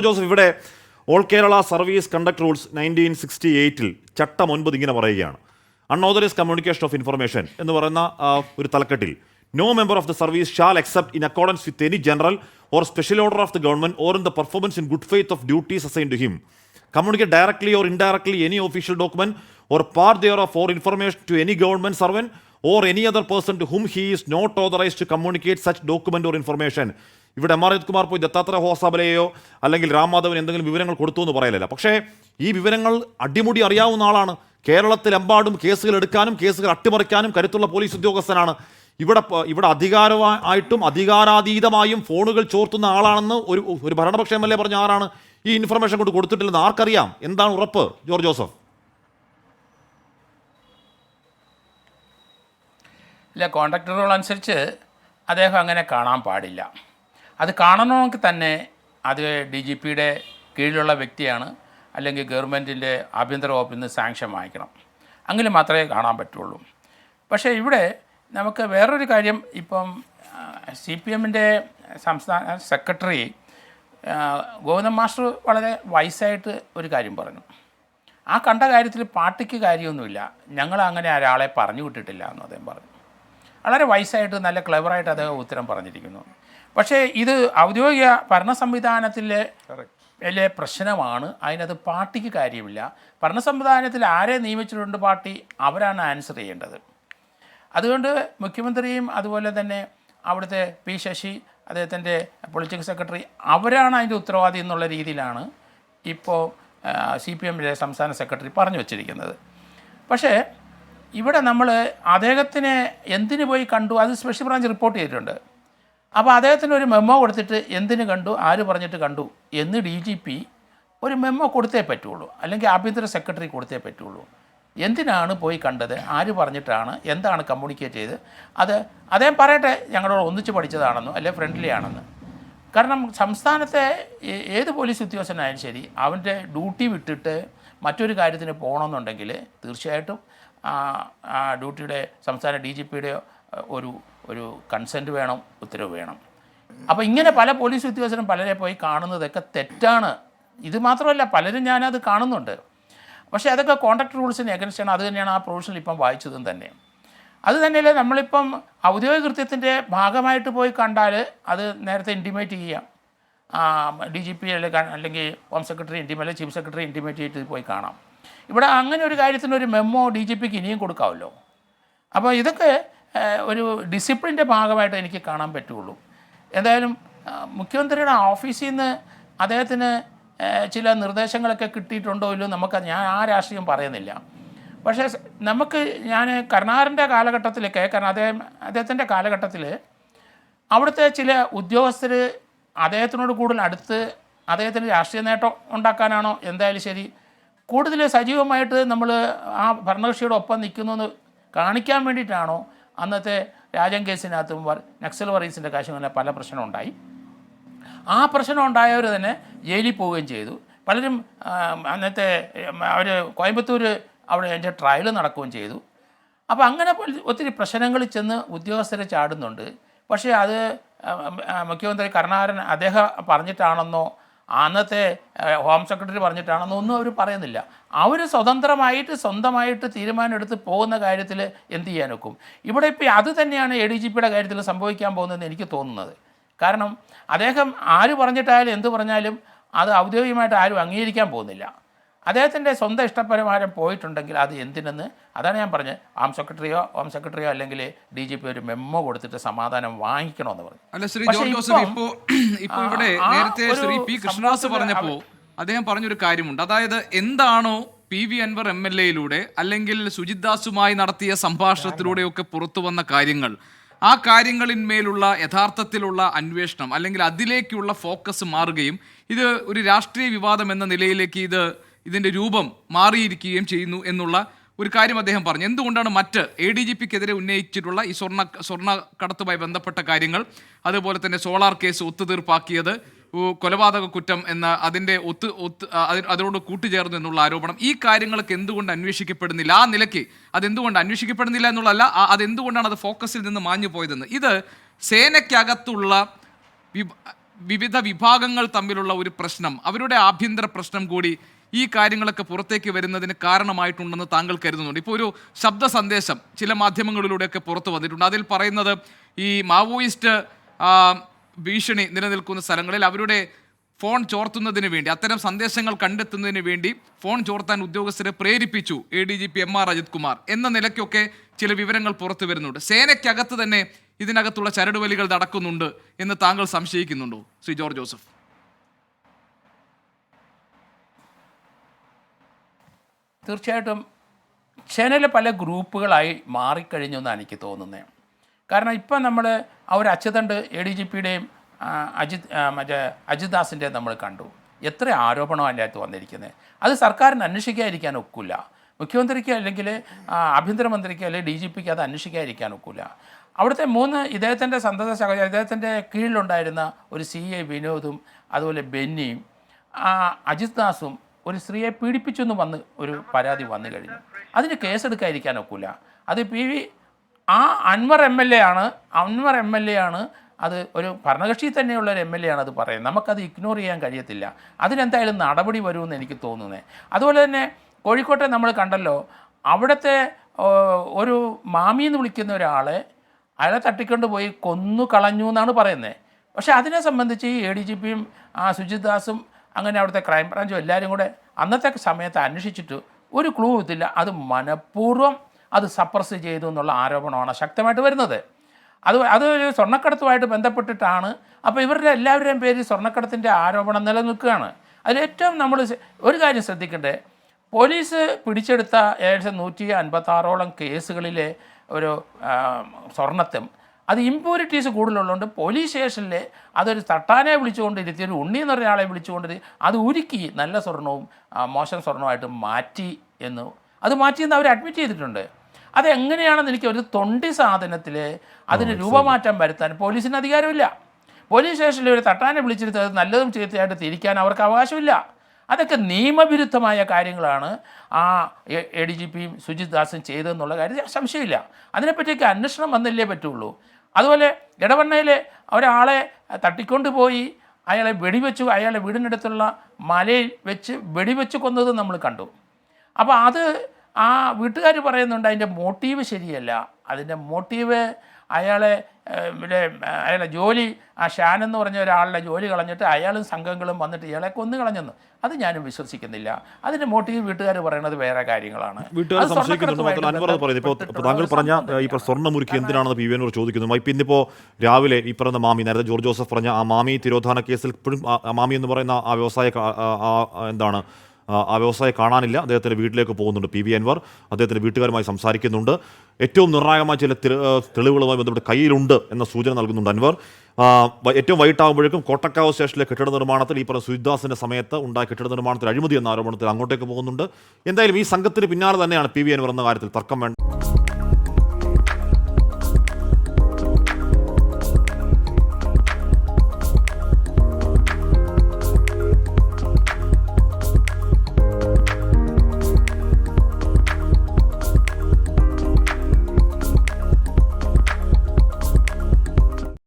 Joseph, ഇവിടെ all Kerala service conduct rules 1968 ചട്ടം 9 ഇങ്ങനെ പറയുകയാണ്. അൺഓതറൈസ് കമ്മ്യൂണിക്കേഷൻ ഓഫ് ഇൻഫർമേഷൻ എന്ന് പറയുന്ന ഒരു തലക്കെട്ടിൽ no member of the service shall accept in accordance with any general or special order of the government or in the performance in good faith of duties assigned to him communicate directly or indirectly any official document or part thereof or information to any government servant or any other person to whom he is not authorized to communicate such document or information. ഇവിടെ M R Ajith Kumar പോയി ദത്താത്രേയ ഹോസാബലയോ അല്ലെങ്കിൽ രാം മാധവൻ എന്തെങ്കിലും വിവരങ്ങൾ കൊടുത്തു എന്ന് പറയലില്ല. പക്ഷേ ഈ വിവരങ്ങൾ അടിമുടി അറിയാവുന്ന ആളാണ്. കേരളത്തിലെമ്പാടും കേസുകൾ എടുക്കാനും കേസുകൾ അട്ടിമറിക്കാനും കരുത്തുള്ള പോലീസ് ഉദ്യോഗസ്ഥനാണ്. ഇവിടെ അധികാരമായിട്ടും അധികാരാതീതമായും ഫോണുകൾ ചോർത്തുന്ന ആളാണെന്ന് ഒരു ഭരണപക്ഷ എം എൽ എ പറഞ്ഞ ആരാണ് ഈ ഇൻഫർമേഷൻ കൊണ്ട് കൊടുത്തിട്ടില്ലെന്ന് ആർക്കറിയാം? എന്താണ് ഉറപ്പ്, ജോർജ് ജോസഫ്? ഇല്ല, കോൺട്രാക്ട് റൂൾ അനുസരിച്ച് അദ്ദേഹം അങ്ങനെ കാണാൻ പാടില്ല. അത് കാണണമെങ്കിൽ തന്നെ അത് DGPയുടെ കീഴിലുള്ള വ്യക്തിയാണ്, അല്ലെങ്കിൽ ഗവൺമെൻറ്റിൻ്റെ ആഭ്യന്തര വകുപ്പിൽ നിന്ന് സാങ്ഷൻ വാങ്ങിക്കണം. അങ്ങനെ മാത്രമേ കാണാൻ പറ്റുള്ളൂ. പക്ഷേ ഇവിടെ നമുക്ക് വേറൊരു കാര്യം, ഇപ്പം CPMൻ്റെ സംസ്ഥാന സെക്രട്ടറി ഗോവിന്ദൻ മാസ്റ്റർ വളരെ വയസ്സായിട്ട് ഒരു കാര്യം പറഞ്ഞു. ആ കണ്ട കാര്യത്തിൽ പാർട്ടിക്ക് കാര്യമൊന്നുമില്ല, ഞങ്ങൾ അങ്ങനെ ഒരാളെ പറഞ്ഞു വിട്ടിട്ടില്ല എന്ന് അദ്ദേഹം പറഞ്ഞു. വളരെ വയസ്സായിട്ട് നല്ല ക്ലെവറായിട്ട് അദ്ദേഹം ഉത്തരം പറഞ്ഞിരിക്കുന്നു. പക്ഷേ ഇത് ഔദ്യോഗിക ഭരണ സംവിധാനത്തിലെ വലിയ പ്രശ്നമാണ്. അതിനകത്ത് പാർട്ടിക്ക് കാര്യമില്ല. ഭരണ സംവിധാനത്തിൽ ആരെ നിയമിച്ചിട്ടുണ്ട് പാർട്ടി, അവരാണ് ആൻസർ ചെയ്യേണ്ടത്. അതുകൊണ്ട് മുഖ്യമന്ത്രിയും അതുപോലെ തന്നെ അവിടുത്തെ P ശശി, അദ്ദേഹത്തിൻ്റെ പൊളിറ്റിക്കൽ സെക്രട്ടറി, അവരാണ് അതിൻ്റെ ഉത്തരവാദി എന്നുള്ള രീതിയിലാണ് ഇപ്പോൾ CPMൻ്റെ സംസ്ഥാന സെക്രട്ടറി പറഞ്ഞു വച്ചിരിക്കുന്നത്. പക്ഷേ ഇവിടെ നമ്മൾ അദ്ദേഹത്തിനെ എന്തിനു പോയി കണ്ടു, അത് സ്പെഷ്യൽ ബ്രാഞ്ച് റിപ്പോർട്ട് ചെയ്തിട്ടുണ്ട്. അപ്പോൾ അദ്ദേഹത്തിന് ഒരു മെമ്മോ കൊടുത്തിട്ട് എന്തിനു കണ്ടു, ആര് പറഞ്ഞിട്ട് കണ്ടു എന്ന് DGP ഒരു മെമ്മോ കൊടുത്തേ പറ്റുള്ളൂ, അല്ലെങ്കിൽ ആഭ്യന്തര സെക്രട്ടറി കൊടുത്തേ പറ്റുള്ളൂ. എന്തിനാണ് പോയി കണ്ടത്, ആര് പറഞ്ഞിട്ടാണ്, എന്താണ് കമ്മ്യൂണിക്കേറ്റ് ചെയ്ത്, അത് അദ്ദേഹം പറയട്ടെ, ഞങ്ങളോട് ഒന്നിച്ച് പഠിച്ചതാണെന്നോ അല്ലെ ഫ്രണ്ട്ലി ആണെന്ന്. കാരണം സംസ്ഥാനത്തെ ഏത് പോലീസ് ഉദ്യോഗസ്ഥനായാലും ശരി, അവൻ്റെ ഡ്യൂട്ടി വിട്ടിട്ട് മറ്റൊരു കാര്യത്തിന് പോകണമെന്നുണ്ടെങ്കിൽ തീർച്ചയായിട്ടും ആ ഡ്യൂട്ടിയുടെ സംസ്ഥാന DGPയുടെ ഒരു കൺസെൻറ്റ് വേണം, ഉത്തരവ് വേണം. അപ്പോൾ ഇങ്ങനെ പല പോലീസ് ഉദ്യോഗസ്ഥരും പലരെ പോയി കാണുന്നതൊക്കെ തെറ്റാണ്. ഇത് മാത്രമല്ല, പലരും ഞാനത് കാണുന്നുണ്ട്. പക്ഷേ അതൊക്കെ കോൺട്രാക്ട് റൂൾസിന് എഗൻസ്റ്റാണ്. അത് തന്നെയാണ് ആ പ്രൊവിഷനിൽ ഇപ്പം വായിച്ചതും തന്നെ. അത് തന്നെയല്ലേ നമ്മളിപ്പം ഔദ്യോഗിക കൃത്യത്തിൻ്റെ ഭാഗമായിട്ട് പോയി കണ്ടാൽ അത് നേരത്തെ ഇൻറ്റിമേറ്റ് ചെയ്യാം. DGP അല്ലെങ്കിൽ home secretary intimate, chief secretary intimate ചെയ്തിട്ട് പോയി കാണാം. ഇവിടെ അങ്ങനെ ഒരു കാര്യത്തിനൊരു മെമ്മോ DGPക്ക് ഇനിയും കൊടുക്കാമല്ലോ. അപ്പോൾ ഇതൊക്കെ ഒരു ഡിസിപ്ലിൻ്റെ ഭാഗമായിട്ട് എനിക്ക് കാണാൻ പറ്റുള്ളൂ. എന്തായാലും മുഖ്യമന്ത്രിയുടെ ഓഫീസിൽ നിന്ന് അദ്ദേഹത്തിന് ചില നിർദ്ദേശങ്ങളൊക്കെ കിട്ടിയിട്ടുണ്ടോ ഇല്ലോ ഞാൻ ആ രാഷ്ട്രീയം പറയുന്നില്ല. പക്ഷേ ഞാൻ കരുണാകരൻ്റെ കാലഘട്ടത്തിലൊക്കെ, കാരണം അദ്ദേഹത്തിൻ്റെ കാലഘട്ടത്തിൽ അവിടുത്തെ ചില ഉദ്യോഗസ്ഥർ അദ്ദേഹത്തിനോട് കൂടുതൽ അടുത്ത് അദ്ദേഹത്തിന് രാഷ്ട്രീയ നേട്ടം ഉണ്ടാക്കാനാണോ എന്തായാലും ശരി, കൂടുതൽ സജീവമായിട്ട് നമ്മൾ ആ ഭരണകക്ഷിയുടെ ഒപ്പം നിൽക്കുന്നു എന്ന് കാണിക്കാൻ വേണ്ടിയിട്ടാണോ അന്നത്തെ രാജൻ കേസിനകത്തും നക്സൽ വറീസിൻ്റെ കാശും പല പ്രശ്നമുണ്ടായി. ആ പ്രശ്നം ഉണ്ടായവർ തന്നെ ജയിലിൽ പോവുകയും ചെയ്തു. പലരും അന്നത്തെ അവർ കോയമ്പത്തൂർ അവിടെ എൻ്റെ ട്രയൽ നടക്കുകയും ചെയ്തു. അപ്പോൾ അങ്ങനെ ഒത്തിരി പ്രശ്നങ്ങളിൽ ചെന്ന് ഉദ്യോഗസ്ഥരെ ചാടുന്നുണ്ട്. പക്ഷേ അത് മുഖ്യമന്ത്രി കരുണാകരൻ അദ്ദേഹം പറഞ്ഞിട്ടാണെന്നോ അന്നത്തെ ഹോം സെക്രട്ടറി പറഞ്ഞിട്ടാണെന്നോ ഒന്നും അവർ പറയുന്നില്ല. അവർ സ്വന്തമായിട്ട് തീരുമാനം എടുത്ത് പോകുന്ന കാര്യത്തിൽ എന്ത് ചെയ്യാൻ ഒക്കും? ഇവിടെ ഇപ്പോൾ അത് തന്നെയാണ് ADGPയുടെ കാര്യത്തിൽ സംഭവിക്കാൻ പോകുന്നതെന്ന് എനിക്ക് തോന്നുന്നത്. കാരണം അദ്ദേഹം ആര് പറഞ്ഞിട്ടായാലും എന്ത് പറഞ്ഞാലും അത് ഔദ്യോഗികമായിട്ട് ആരും അംഗീകരിക്കാൻ പോകുന്നില്ല. അദ്ദേഹത്തിൻ്റെ സ്വന്തം ഇഷ്ടപ്രകാരം പോയിട്ടുണ്ടെങ്കിൽ അത് എന്തിനെന്ന്, അതാണ് ഞാൻ പറഞ്ഞത്, ഹോം സെക്രട്ടറിയോ അല്ലെങ്കിൽ DGP ഒരു മെമ്മോ കൊടുത്തിട്ട് സമാധാനം വാങ്ങിക്കണമെന്ന് പറഞ്ഞു. അല്ല ശ്രീ ജോർജ് ജോസഫ്, ഇപ്പോൾ ഇവിടെ നേരത്തെ ശ്രീ P കൃഷ്ണദാസ് പറഞ്ഞപ്പോൾ അദ്ദേഹം പറഞ്ഞൊരു കാര്യമുണ്ട്. അതായത് എന്താണോ PV അൻവർ MLA അല്ലെങ്കിൽ സുജിത് ദാസുമായി നടത്തിയ സംഭാഷണത്തിലൂടെയൊക്കെ പുറത്തു വന്ന കാര്യങ്ങൾ, ആ കാര്യങ്ങളിന്മേലുള്ള യഥാർത്ഥത്തിലുള്ള അന്വേഷണം അല്ലെങ്കിൽ അതിലേക്കുള്ള ഫോക്കസ് മാറുകയും ഇത് ഒരു രാഷ്ട്രീയ വിവാദം എന്ന നിലയിലേക്ക് ഇതിൻ്റെ രൂപം മാറിയിരിക്കുകയും ചെയ്യുന്നു എന്നുള്ള ഒരു കാര്യം അദ്ദേഹം പറഞ്ഞു. എന്തുകൊണ്ടാണ് മറ്റ് ADGPക്കെതിരെ ഉന്നയിച്ചിട്ടുള്ള ഈ സ്വർണ്ണക്കടത്തുമായി ബന്ധപ്പെട്ട കാര്യങ്ങൾ, അതുപോലെ തന്നെ സോളാർ കേസ് ഒത്തുതീർപ്പാക്കിയത്, കൊലപാതക കുറ്റം എന്ന അതിൻ്റെ അതിനോട് കൂട്ടുചേർന്നു എന്നുള്ള ആരോപണം, ഈ കാര്യങ്ങളൊക്കെ എന്തുകൊണ്ട് അന്വേഷിക്കപ്പെടുന്നില്ല? ആ നിലയ്ക്ക് അതെന്തുകൊണ്ട് അന്വേഷിക്കപ്പെടുന്നില്ല എന്നുള്ളതല്ല, അതെന്തുകൊണ്ടാണ് അത് ഫോക്കസിൽ നിന്ന് മാഞ്ഞു പോയതെന്ന്. ഇത് സേനയ്ക്കകത്തുള്ള വിവിധ വിഭാഗങ്ങൾ തമ്മിലുള്ള ഒരു പ്രശ്നം, അവരുടെ ആഭ്യന്തര പ്രശ്നം കൂടി ഈ കാര്യങ്ങളൊക്കെ പുറത്തേക്ക് വരുന്നതിന് കാരണമായിട്ടുണ്ടെന്ന് താങ്കൾ കരുതുന്നുണ്ട്? ഇപ്പോൾ ഒരു ശബ്ദ സന്ദേശം ചില മാധ്യമങ്ങളിലൂടെയൊക്കെ പുറത്തു വന്നിട്ടുണ്ട്. അതിൽ പറയുന്നത് ഈ മാവോയിസ്റ്റ് ഭീഷണി നിലനിൽക്കുന്ന സ്ഥലങ്ങളിൽ അവരുടെ ഫോൺ ചോർത്തുന്നതിന് വേണ്ടി, അത്തരം സന്ദേശങ്ങൾ കണ്ടെത്തുന്നതിന് വേണ്ടി ഫോൺ ചോർത്താൻ ഉദ്യോഗസ്ഥരെ പ്രേരിപ്പിച്ചു ADGP MR അജിത് കുമാർ എന്ന നിലയ്ക്കൊക്കെ ചില വിവരങ്ങൾ പുറത്തു വരുന്നുണ്ട്. സേനയ്ക്കകത്ത് തന്നെ ഇതിനകത്തുള്ള ചരടുവലികൾ നടക്കുന്നുണ്ട് എന്ന് താങ്കൾ സംശയിക്കുന്നുണ്ടോ ശ്രീ ജോർജ് ജോസഫ്? തീർച്ചയായിട്ടും ചാനൽ പല ഗ്രൂപ്പുകളായി മാറിക്കഴിഞ്ഞു എന്നാണ് എനിക്ക് തോന്നുന്നത്. കാരണം ഇപ്പം നമ്മൾ ആ ഒരു അച്യുതണ്ട് ADGPയുടെയും അജിത് ദാസിൻ്റെയും നമ്മൾ കണ്ടു. എത്ര ആരോപണം അതിൻ്റെ അകത്ത് വന്നിരിക്കുന്നത്. അത് സർക്കാരിന് അന്വേഷിക്കാതിരിക്കാൻ ഒക്കില്ല. മുഖ്യമന്ത്രിക്ക് അല്ലെങ്കിൽ ആഭ്യന്തരമന്ത്രിക്ക് അല്ലെങ്കിൽ DGPക്ക് അത് അന്വേഷിക്കാതിരിക്കാൻ ഒക്കില്ല. അവിടുത്തെ ഇദ്ദേഹത്തിൻ്റെ സന്തത ഇദ്ദേഹത്തിൻ്റെ കീഴിലുണ്ടായിരുന്ന ഒരു CA വിനോദും അതുപോലെ ബെന്നിയും അജിത് ദാസും ഒരു സ്ത്രീയെ പീഡിപ്പിച്ചു എന്ന് ഒരു പരാതി വന്നു കഴിഞ്ഞു. അതിന് കേസെടുക്കാതിരിക്കാൻ ഒക്കില്ല. അത് അൻവർ MLA ആണ് അത് ഒരു ഭരണകക്ഷി തന്നെയുള്ള ഒരു MLA ആണ് അത് പറയുന്നത്. നമുക്കത് ഇഗ്നോർ ചെയ്യാൻ കഴിയത്തില്ല. അതിനെന്തായാലും നടപടി വരുമെന്ന് എനിക്ക് തോന്നുന്നത്. അതുപോലെ തന്നെ കോഴിക്കോട്ടെ നമ്മൾ കണ്ടല്ലോ, അവിടുത്തെ ഒരു മാമി എന്ന് വിളിക്കുന്ന ഒരാളെ അയാളെ തട്ടിക്കൊണ്ട് പോയി കൊന്നു കളഞ്ഞു എന്നാണ് പറയുന്നത്. പക്ഷേ അതിനെ സംബന്ധിച്ച് ഈ ADGPയും സുജിത് ദാസും അങ്ങനെ അവിടുത്തെ ക്രൈംബ്രാഞ്ചും എല്ലാവരും കൂടെ അന്നത്തെ സമയത്ത് അന്വേഷിച്ചിട്ട് ഒരു ക്ലൂ ഇതില്ല. അത് മനഃപൂർവ്വം അത് സപ്രസ് ചെയ്തു എന്നുള്ള ആരോപണമാണ് ശക്തമായിട്ട് വരുന്നത്. അതൊരു സ്വർണ്ണക്കടത്തുമായിട്ട് ബന്ധപ്പെട്ടിട്ടാണ്. അപ്പോൾ ഇവരുടെ എല്ലാവരുടെയും പേരിൽ സ്വർണ്ണക്കടത്തിൻ്റെ ആരോപണം നിലനിൽക്കുകയാണ്. അതിലേറ്റവും നമ്മൾ ഒരു കാര്യം ശ്രദ്ധിക്കേണ്ടത്, പോലീസ് പിടിച്ചെടുത്ത ഏകദേശം 156ഓളം കേസുകളിലെ ഒരു സ്വർണ്ണത്തും അത് ഇമ്പ്യൂരിറ്റീസ് കൂടുതലുള്ളതുകൊണ്ട് പോലീസ് സ്റ്റേഷനിൽ അതൊരു തട്ടാനെ വിളിച്ചുകൊണ്ടിരുത്തി, ഒരു ഉണ്ണി എന്ന് പറഞ്ഞ ആളെ വിളിച്ചുകൊണ്ടിരുത്തി അത് ഉരുക്കി നല്ല സ്വർണവും മോശം സ്വർണവുമായിട്ട് മാറ്റിയെന്ന് അവർ അഡ്മിറ്റ് ചെയ്തിട്ടുണ്ട്. അതെങ്ങനെയാണെന്ന് എനിക്ക് ഒരു തൊണ്ടി സാധനത്തിൽ അതിന് രൂപമാറ്റം വരുത്താൻ പോലീസിന് അധികാരമില്ല. പോലീസ് സ്റ്റേഷനിൽ ഒരു തട്ടാനെ വിളിച്ചിരുത്തി അത് നല്ലതും ചീത്തയായിട്ട് തിരിക്കാൻ അവർക്ക് അവകാശമില്ല. അതൊക്കെ നിയമവിരുദ്ധമായ കാര്യങ്ങളാണ് ADGPയും സുജിത് ദാസും ചെയ്തതെന്നുള്ള കാര്യം സംശയമില്ല. അതിനെപ്പറ്റിയൊക്കെ അന്വേഷണം വന്നല്ലേ പറ്റുള്ളൂ. അതുപോലെ ഇടവണ്ണയിൽ ഒരാളെ തട്ടിക്കൊണ്ടുപോയി അയാളെ വെടിവെച്ചു, അയാളെ വീടിനടുത്തുള്ള മലയിൽ വെച്ച് വെടിവെച്ച് കൊന്നത് നമ്മൾ കണ്ടു. അപ്പോൾ അത് വീട്ടുകാർ പറയുന്നുണ്ട് അതിൻ്റെ മോട്ടീവ് ശരിയല്ല. അതിൻ്റെ മോട്ടീവ് അയാളെ ജോലി ഷാൻ എന്ന് പറഞ്ഞ ഒരാളുടെ ജോലി കളഞ്ഞിട്ട് അയാളും സംഘങ്ങളും വന്നിട്ട് ഇയാളെ കൊന്നു കളഞ്ഞെന്ന് അത് ഞാനും വിശ്വസിക്കുന്നില്ല. അതിൻ്റെ മോട്ടീവ് വീട്ടുകാർ പറയുന്നത് വേറെ കാര്യങ്ങളാണ്. വീട്ടുകാർ സംശയിക്കുന്നുണ്ട്. അൻവർ പറയുന്നത് ഇപ്പോൾ താങ്കൾ പറഞ്ഞ ഇപ്പോൾ സ്വർണ്ണമുരുക്കി എന്തിനാണെന്ന് PV അൻവർ ചോദിക്കുന്നു. ഇപ്പം ഇന്നിപ്പോൾ രാവിലെ ഈ പറയുന്ന മാമി, നേരത്തെ ജോർജ് ജോസഫ് പറഞ്ഞ ആ മാമി തിരോധാന കേസിൽ ഇപ്പോഴും മാമി എന്ന് പറയുന്ന ആ വ്യവസായം കാണാനില്ല. അദ്ദേഹത്തിൻ്റെ വീട്ടിലേക്ക് പോകുന്നുണ്ട് PV അൻവർ. അദ്ദേഹത്തിൻ്റെ വീട്ടുകാരുമായി സംസാരിക്കുന്നുണ്ട്. ഏറ്റവും നിർണായകമായ ചില തെളിവുകളുമായി ബന്ധപ്പെട്ട് കയ്യിലുണ്ട് എന്ന സൂചന നൽകുന്നുണ്ട് അൻവർ. ഏറ്റവും വൈകിട്ടാകുമ്പോഴേക്കും കോട്ടക്കാവ് സ്റ്റേഷനിലെ കെട്ടിട നിർമ്മാണത്തിൽ ഈ പറഞ്ഞ സുജിത്ദാസിൻ്റെ സമയത്ത് ഉണ്ടായ കെട്ടിട നിർമ്മാണത്തിൽ അഴിമതി എന്ന ആരോപണത്തിൽ അങ്ങോട്ടേക്ക് പോകുന്നുണ്ട്. എന്തായാലും ഈ സംഘത്തിന് പിന്നാലെ തന്നെയാണ് PV അൻവർ എന്ന കാര്യത്തിൽ തർക്കം വേണ്ട.